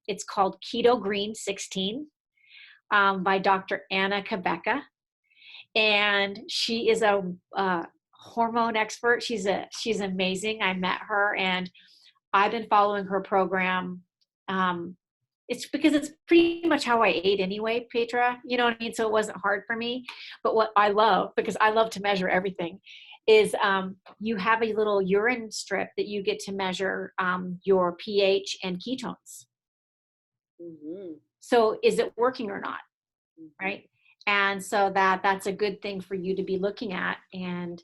it's called Keto Green 16 by Dr. Anna Kabeka. And she is a hormone expert. She's amazing. I met her and I've been following her program. It's because it's pretty much how I ate anyway, Petra, you know what I mean? So it wasn't hard for me. But what I love, because I love to measure everything, is you have a little urine strip that you get to measure your pH and ketones. So is it working or not, right? And so that's a good thing for you to be looking at. And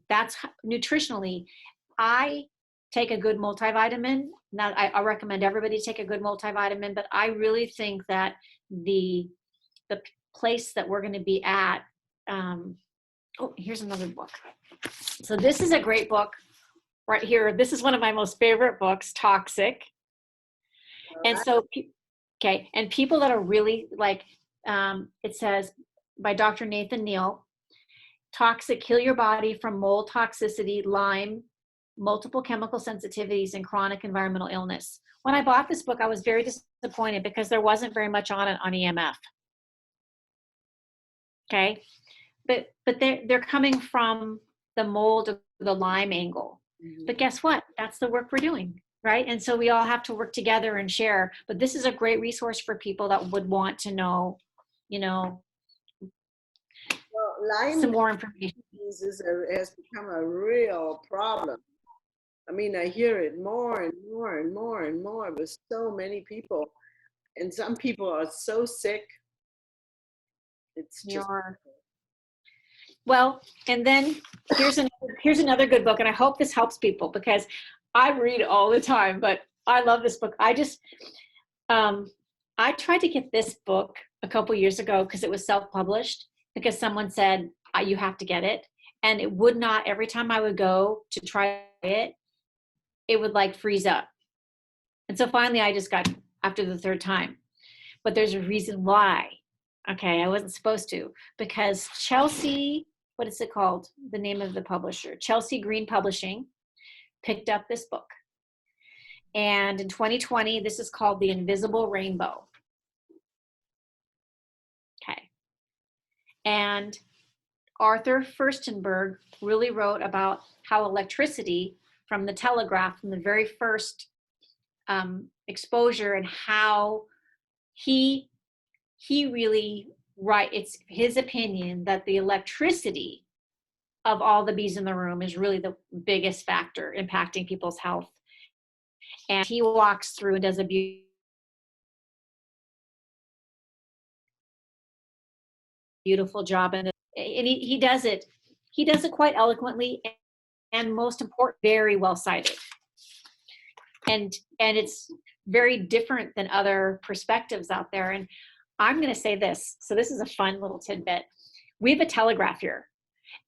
that's nutritionally, I take a good multivitamin. Now, I recommend everybody take a good multivitamin, but I really think that the place that we're going to be at, here's another book. So this is a great book right here. This is one of my most favorite books, Toxic. And so, okay, and people that are really like, it says by Dr. Nathan Neal, Toxic, Heal Your Body from Mold Toxicity, Lyme, Multiple Chemical Sensitivities, and Chronic Environmental Illness. When I bought this book, I was very disappointed because there wasn't very much on it on EMF. Okay, but they're coming from the mold of the Lyme angle. But guess what? That's the work we're doing, right? And so we all have to work together and share. But this is a great resource for people that would want to know, Lyme some more information. Has become a real problem. I mean, I hear it more and more and more and more with so many people, and some people are so sick. It's just well. And then here's another good book, and I hope this helps people because I read all the time. But I love this book. I just I tried to get this book a couple years ago because it was self-published, because someone said, you have to get it. And it would not, every time I would go to try it, it would like freeze up. And so finally I just got, after the third time. But there's a reason why. Okay, I wasn't supposed to, because Chelsea, what is it called? The name of the publisher, Chelsea Green Publishing, picked up this book. And in 2020, this is called The Invisible Rainbow. Okay. And Arthur Furstenberg really wrote about how electricity from the telegraph, from the very first exposure, and how he really, right, it's his opinion that the electricity of all the bees in the room is really the biggest factor impacting people's health. And he walks through and does a beautiful job, and he does it quite eloquently, and most important, very well cited. And it's very different than other perspectives out there. And I'm going to say this. So this is a fun little tidbit. We have a telegraph here,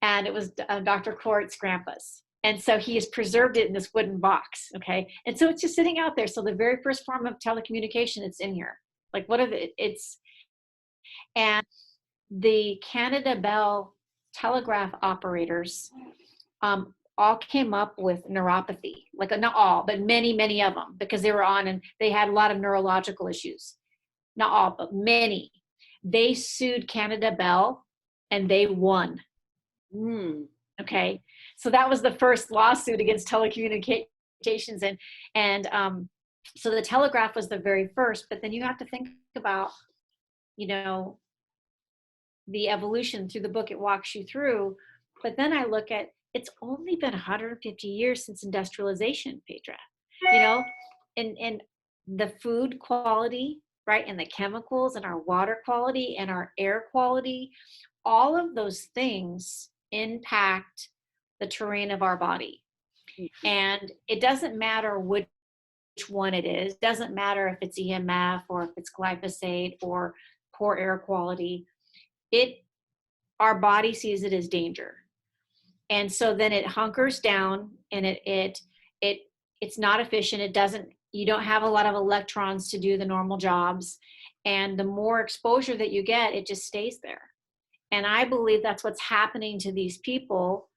and it was Dr. Cort's grandpa's. And so he has preserved it in this wooden box. Okay. And so it's just sitting out there. So the very first form of telecommunication, it's in here. Like and the Canada Bell telegraph operators all came up with neuropathy, like not all, but many of them, because they were on and they had a lot of neurological issues. Not all, but many. They sued Canada Bell and they won. Okay. So that was the first lawsuit against telecommunications. And so the telegraph was the very first, but then you have to think about, the evolution through the book. It walks you through, but then I look at, it's only been 150 years since industrialization, Petra, and the food quality, right? And the chemicals and our water quality and our air quality, all of those things impact the terrain of our body. And it doesn't matter which one it is. It doesn't matter if it's EMF or if it's glyphosate or poor air quality. Our body sees it as danger. And so then it hunkers down, and it's not efficient. You don't have a lot of electrons to do the normal jobs. And the more exposure that you get, it just stays there. And I believe that's what's happening to these people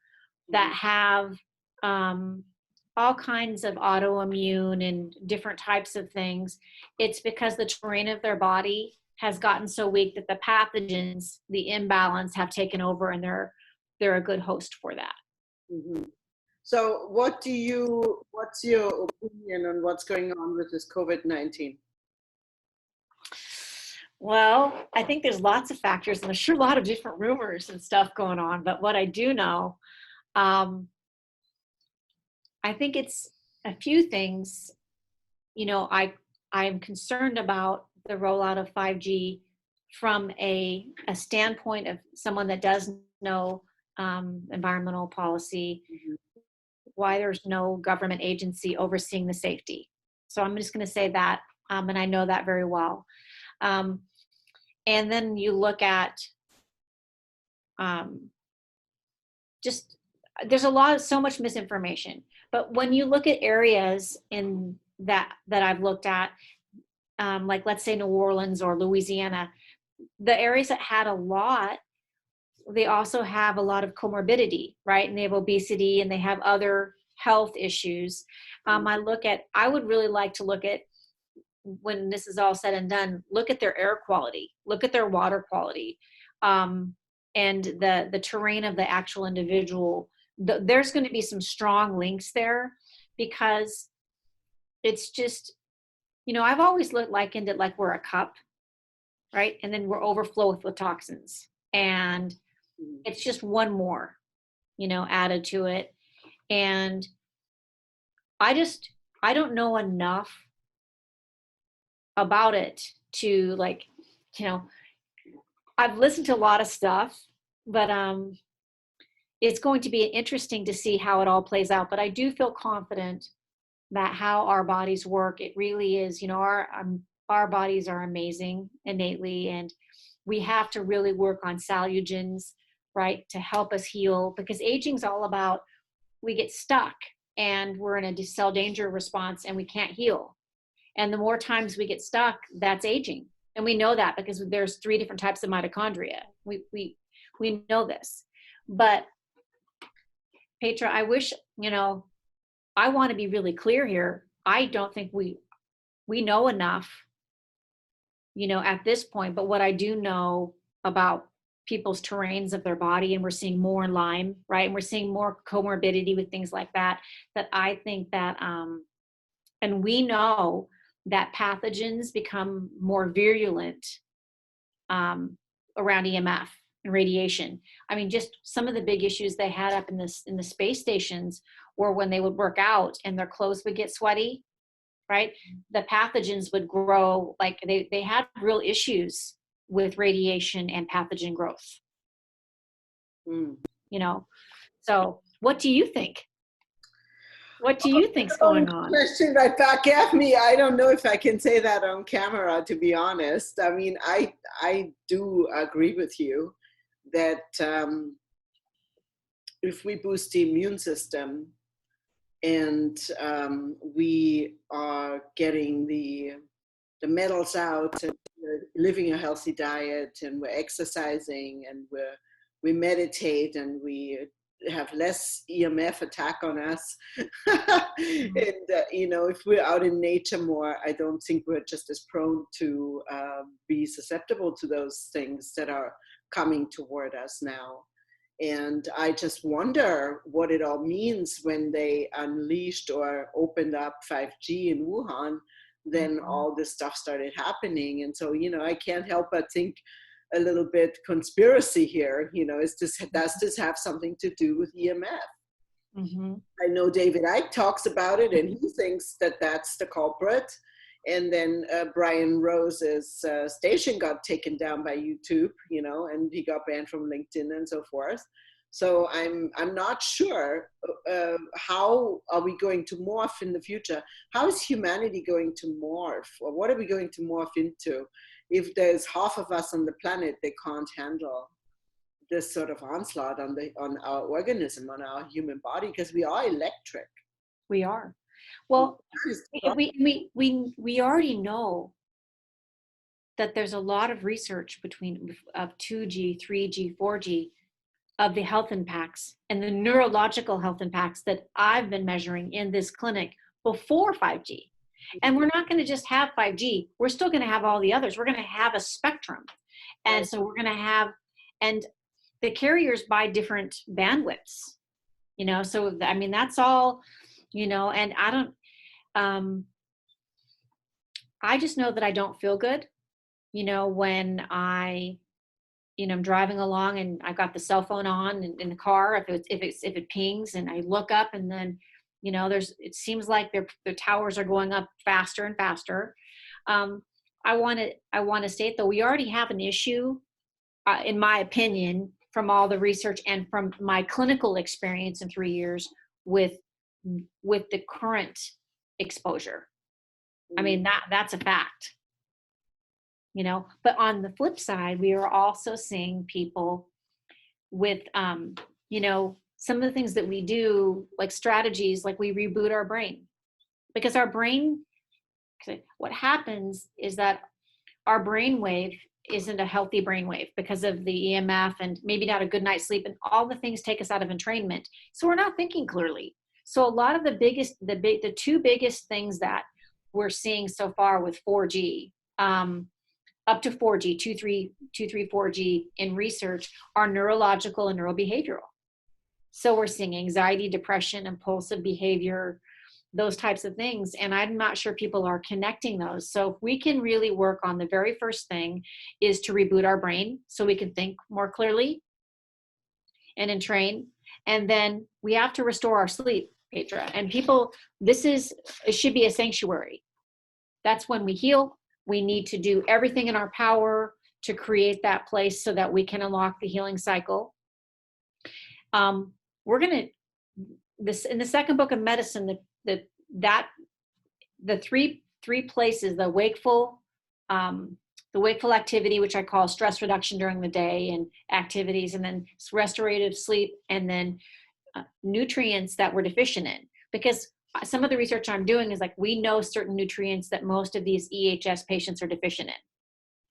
that have all kinds of autoimmune and different types of things. It's because the terrain of their body has gotten so weak that the pathogens, the imbalance, have taken over, and they're a good host for that. Mm-hmm. So what's your opinion on what's going on with this COVID-19? Well, I think there's lots of factors, and there's sure a lot of different rumors and stuff going on. But what I do know, I think it's a few things. I'm concerned about the rollout of 5G from a standpoint of someone that does know environmental policy, why there's no government agency overseeing the safety. So I'm just going to say that, and I know that very well. And then you look at there's so much misinformation. But when you look at areas in that I've looked at, like let's say New Orleans or Louisiana, the areas that had a lot, they also have a lot of comorbidity, right? And they have obesity and they have other health issues. I would really like to look at, when this is all said and done, look at their air quality, look at their water quality, and the terrain of the actual individual. There's going to be some strong links there, because it's just, I've always likened it like we're a cup, right? And then we're overflow with toxins. And it's just one more, added to it. And I don't know enough about it to I've listened to a lot of stuff, but it's going to be interesting to see how it all plays out. But I do feel confident that how our bodies work, it really is, our bodies are amazing innately, and we have to really work on salugens, right, to help us heal, because aging's all about, we get stuck and we're in a cell danger response and we can't heal. And the more times we get stuck, that's aging. And we know that because there's 3 different types of mitochondria. We know this. But Petra, I wish, I want to be really clear here. I don't think we know enough, at this point. But what I do know about people's terrains of their body, and we're seeing more Lyme, right? And we're seeing more comorbidity with things like that, that I think that, and we know that pathogens become more virulent around EMF and radiation. I mean, just some of the big issues they had up in the space stations were when they would work out and their clothes would get sweaty, right? The pathogens would grow, like they had real issues with radiation and pathogen growth. So what do you think? What do you think's going on? Question right back at me. I don't know if I can say that on camera, to be honest. I mean, I do agree with you that if we boost the immune system and we are getting the metals out and we're living a healthy diet and we're exercising and we meditate and we have less EMF attack on us. And, if we're out in nature more, I don't think we're just as prone to be susceptible to those things that are coming toward us now. And I just wonder what it all means when they unleashed or opened up 5G in Wuhan, then all this stuff started happening. And so, I can't help but think a little bit conspiracy here. Does this have something to do with EMF? Mm-hmm. I know David Icke talks about it and he thinks that that's the culprit. And then Brian Rose's station got taken down by YouTube, and he got banned from LinkedIn and so forth. So I'm not sure how are we going to morph in the future? How is humanity going to morph, or what are we going to morph into if there's half of us on the planet that can't handle this sort of onslaught on our organism, on our human body, because we are electric. We are. Well, we already know that there's a lot of research of 2G, 3G, 4G of the health impacts and the neurological health impacts that I've been measuring in this clinic before 5G. And we're not going to just have 5G. We're still going to have all the others. We're going to have a spectrum. And so we're going to have, and the carriers buy different bandwidths, so I mean, that's all, and I don't, I just know that I don't feel good, when I'm driving along and I've got the cell phone on in the car, if it pings and I look up and then, it seems like the towers are going up faster and faster. I want to state though, we already have an issue, in my opinion, from all the research and from my clinical experience in 3 years with the current exposure. I mean, that's a fact, but on the flip side, we are also seeing people with, some of the things that we do, like strategies, like we reboot our brain, because our brain, what happens is that our brain wave isn't a healthy brainwave because of the EMF and maybe not a good night's sleep, and all the things take us out of entrainment. So we're not thinking clearly. So a lot of the 2 biggest things that we're seeing so far with 4G, up to 4G, 2.3, 4G in research, are neurological and neurobehavioral. So we're seeing anxiety, depression, impulsive behavior, those types of things. And I'm not sure people are connecting those. So if we can really work on, the very first thing is to reboot our brain so we can think more clearly and entrain. And then we have to restore our sleep, Petra. And people, it should be a sanctuary. That's when we heal. We need to do everything in our power to create that place so that we can unlock the healing cycle. We're going to, in the second book of medicine, the 3 places, the wakeful, the wakeful activity, which I call stress reduction during the day and activities, and then restorative sleep, and then nutrients that we're deficient in. Because some of the research I'm doing is like, we know certain nutrients that most of these EHS patients are deficient in.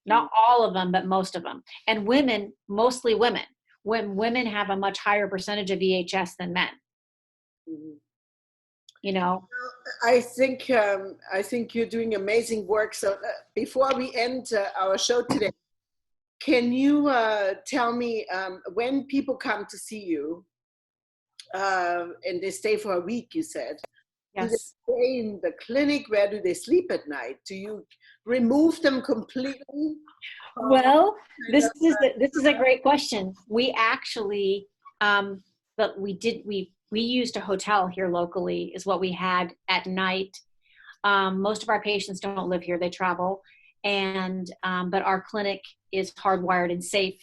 Not all of them, but most of them. And women, mostly women, when women have a much higher percentage of EHS than men. You know, I think you're doing amazing work. So before we end our show today, can you tell me when people come to see you and they stay for a week? You said, yes. do they stay in the clinic? Where do they sleep at night? Do you remove them completely? Well, this is a great question. We actually, but we used a hotel here locally is what we had at night. Most of our patients don't live here; they travel, and but our clinic is hardwired and safe,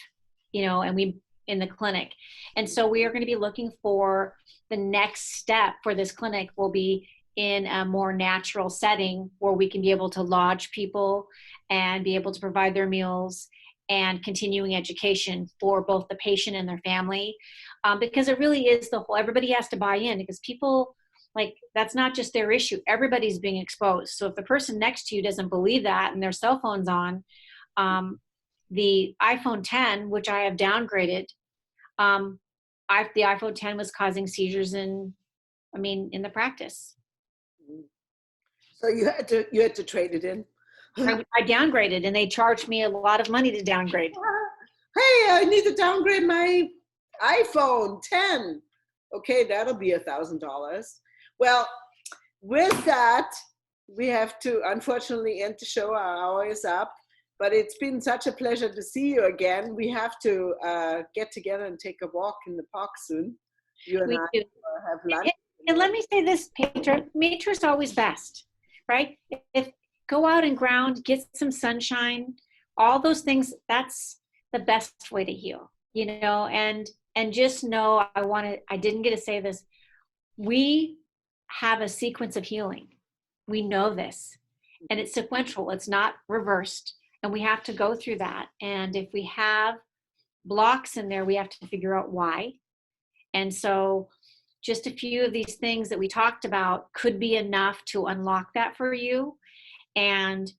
you know, and we in the clinic, and so we are going to be looking for the next step for this clinic will be in a more natural setting where we can be able to lodge people and be able to provide their meals and continuing education for both the patient and their family. Because it really is everybody has to buy in, because people, like, that's not just their issue. Everybody's being exposed. So if the person next to you doesn't believe that and their cell phone's on, the iPhone 10, which I have downgraded, the iPhone 10 was causing seizures in the practice. So you had to trade it in. I downgraded, and they charged me a lot of money to downgrade. Hey, I need to downgrade my iPhone 10. Okay, that'll be $1,000. Well, with that, we have to unfortunately end the show. Our hour is up, but it's been such a pleasure to see you again. We have to get together and take a walk in the park soon. You and I have lunch. And let me say this, Petra, nature's always best, right? If go out and ground, get some sunshine, all those things, that's the best way to heal, you know, and just know, I didn't get to say this, we have a sequence of healing. We know this, and it's sequential, it's not reversed, and we have to go through that. And if we have blocks in there, we have to figure out why. And so just a few of these things that we talked about could be enough to unlock that for you. And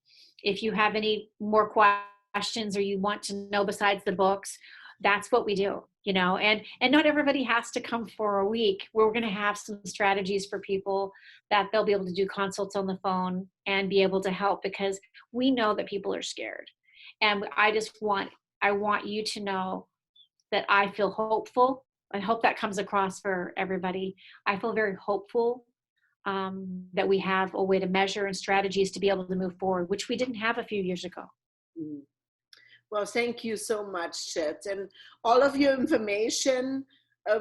if you have any more questions or you want to know besides the books, that's what we do, you know, and not everybody has to come for a week. We're going to have some strategies for people that they'll be able to do consults on the phone and be able to help, because we know that people are scared. And I want you to know that I feel hopeful. I hope that comes across for everybody. I feel very hopeful that we have a way to measure and strategies to be able to move forward, which we didn't have a few years ago. Well, thank you so much, Chet. And all of your information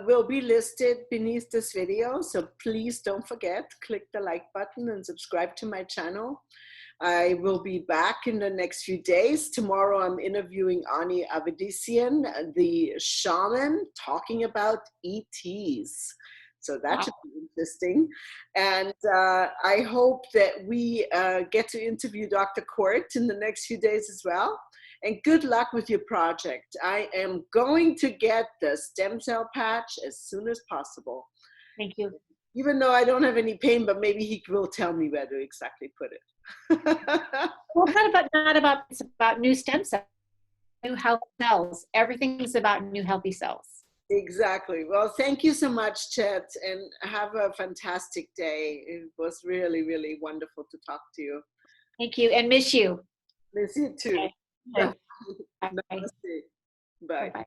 will be listed beneath this video. So please don't forget, click the like button and subscribe to my channel. I will be back in the next few days. Tomorrow I'm interviewing Ani Avedissian, the shaman, talking about ETs. So that should be interesting. And I hope that we get to interview Dr. Court in the next few days as well. And good luck with your project. I am going to get the stem cell patch as soon as possible. Thank you. Even though I don't have any pain, but maybe he will tell me where to exactly put it. Well, it's about new stem cells, new healthy cells. Everything's about new healthy cells. Exactly. Well, thank you so much, Chet, and have a fantastic day. It was really, really wonderful to talk to you. Thank you, and miss you. Miss you too. Okay. Bye. Bye. Bye. Bye.